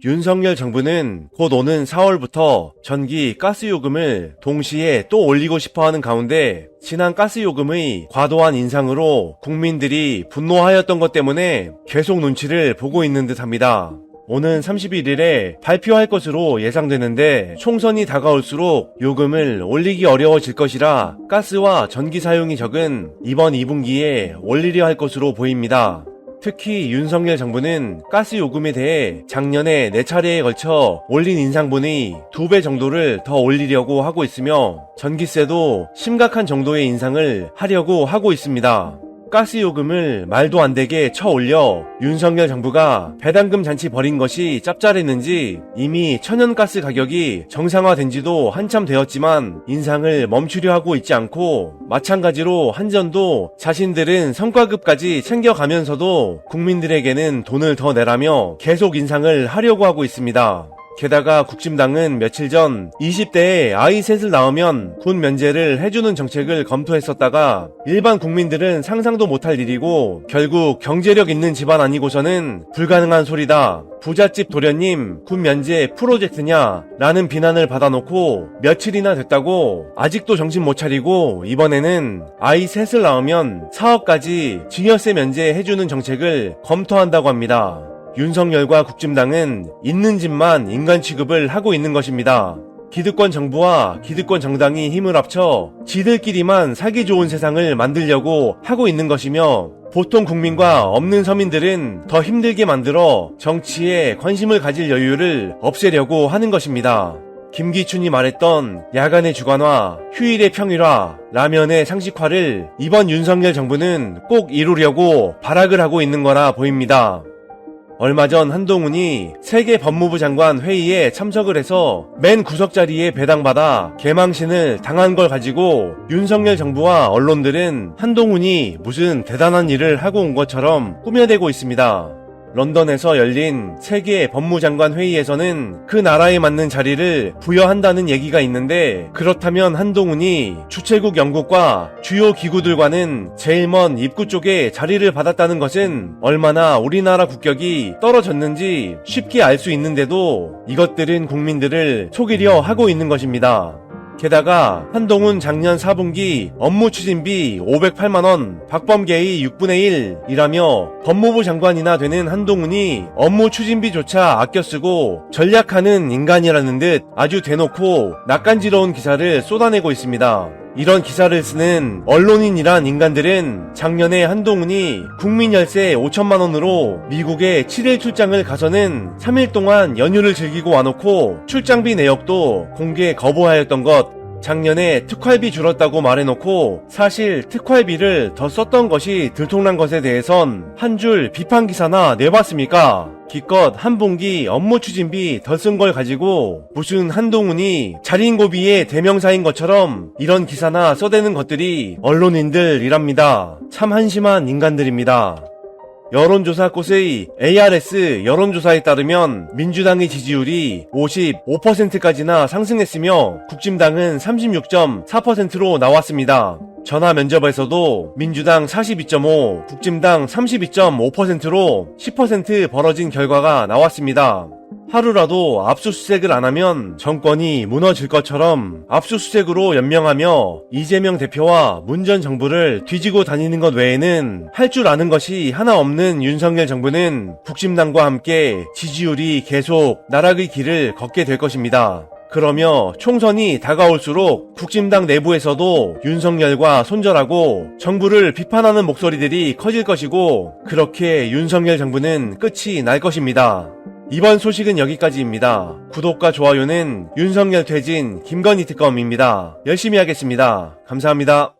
윤석열 정부는 곧 오는 4월부터 전기, 가스 요금을 동시에 또 올리고 싶어하는 가운데 지난 가스 요금의 과도한 인상으로 국민들이 분노하였던 것 때문에 계속 눈치를 보고 있는 듯합니다. 오는 31일에 발표할 것으로 예상되는데 총선이 다가올수록 요금을 올리기 어려워질 것이라 가스와 전기 사용이 적은 이번 2분기에 올리려 할 것으로 보입니다. 특히 윤석열 정부는 가스 요금에 대해 작년에 4차례에 걸쳐 올린 인상분의 2배 정도를 더 올리려고 하고 있으며 전기세도 심각한 정도의 인상을 하려고 하고 있습니다. 가스 요금을 말도 안 되게 쳐 올려 윤석열 정부가 배당금 잔치 벌인 것이 짭짤했는지 이미 천연가스 가격이 정상화된 지도 한참 되었지만 인상을 멈추려 하고 있지 않고 마찬가지로 한전도 자신들은 성과급까지 챙겨가면서도 국민들에게는 돈을 더 내라며 계속 인상을 하려고 하고 있습니다. 게다가 국진당은 며칠 전 20대에 아이 셋을 낳으면 군 면제를 해주는 정책을 검토했었다가 일반 국민들은 상상도 못할 일이고 결국 경제력 있는 집안 아니고서는 불가능한 소리다. 부잣집 도련님 군 면제 프로젝트냐 라는 비난을 받아놓고 며칠이나 됐다고 아직도 정신 못 차리고 이번에는 아이 셋을 낳으면 4억까지 증여세 면제해주는 정책을 검토한다고 합니다. 윤석열과 국진당은 있는 집만 인간 취급을 하고 있는 것입니다. 기득권 정부와 기득권 정당이 힘을 합쳐 지들끼리만 살기 좋은 세상을 만들려고 하고 있는 것이며 보통 국민과 없는 서민들은 더 힘들게 만들어 정치에 관심을 가질 여유를 없애려고 하는 것입니다. 김기춘이 말했던 야간의 주간화, 휴일의 평일화, 라면의 상식화를 이번 윤석열 정부는 꼭 이루려고 발악을 하고 있는 거라 보입니다. 얼마 전 한동훈이 세계 법무부 장관 회의에 참석을 해서 맨 구석 자리에 배당받아 개망신을 당한 걸 가지고 윤석열 정부와 언론들은 한동훈이 무슨 대단한 일을 하고 온 것처럼 꾸며대고 있습니다. 런던에서 열린 세계 법무장관 회의에서는 그 나라에 맞는 자리를 부여한다는 얘기가 있는데 그렇다면 한동훈이 주최국 영국과 주요 기구들과는 제일 먼 입구 쪽에 자리를 받았다는 것은 얼마나 우리나라 국격이 떨어졌는지 쉽게 알 수 있는데도 이것들은 국민들을 속이려 하고 있는 것입니다. 게다가 한동훈 작년 4분기 업무 추진비 508만원, 박범계의 6분의 1이라며 법무부 장관이나 되는 한동훈이 업무 추진비조차 아껴 쓰고 전략하는 인간이라는 듯 아주 대놓고 낯간지러운 기사를 쏟아내고 있습니다. 이런 기사를 쓰는 언론인이란 인간들은 작년에 한동훈이 국민 열세 5천만원으로 미국에 7일 출장을 가서는 3일 동안 연휴를 즐기고 와놓고 출장비 내역도 공개 거부하였던 것, 작년에 특활비 줄었다고 말해놓고 사실 특활비를 더 썼던 것이 들통난 것에 대해선 한 줄 비판 기사나 내봤습니까? 기껏 한 분기 업무 추진비 더 쓴 걸 가지고 무슨 한동훈이 자린고비의 대명사인 것처럼 이런 기사나 써대는 것들이 언론인들이랍니다. 참 한심한 인간들입니다. 여론조사 꽃의 ARS 여론조사에 따르면 민주당의 지지율이 55%까지나 상승했으며 국진당은 36.4%로 나왔습니다. 전화 면접에서도 민주당 42.5, 국진당 32.5%로 10% 벌어진 결과가 나왔습니다. 하루라도 압수수색을 안 하면 정권이 무너질 것처럼 압수수색으로 연명하며 이재명 대표와 문 전 정부를 뒤지고 다니는 것 외에는 할 줄 아는 것이 하나 없는 윤석열 정부는 국진당과 함께 지지율이 계속 나락의 길을 걷게 될 것입니다. 그러며 총선이 다가올수록 국진당 내부에서도 윤석열과 손절하고 정부를 비판하는 목소리들이 커질 것이고 그렇게 윤석열 정부는 끝이 날 것입니다. 이번 소식은 여기까지입니다. 구독과 좋아요는 윤석열 퇴진 김건희 특검입니다. 열심히 하겠습니다. 감사합니다.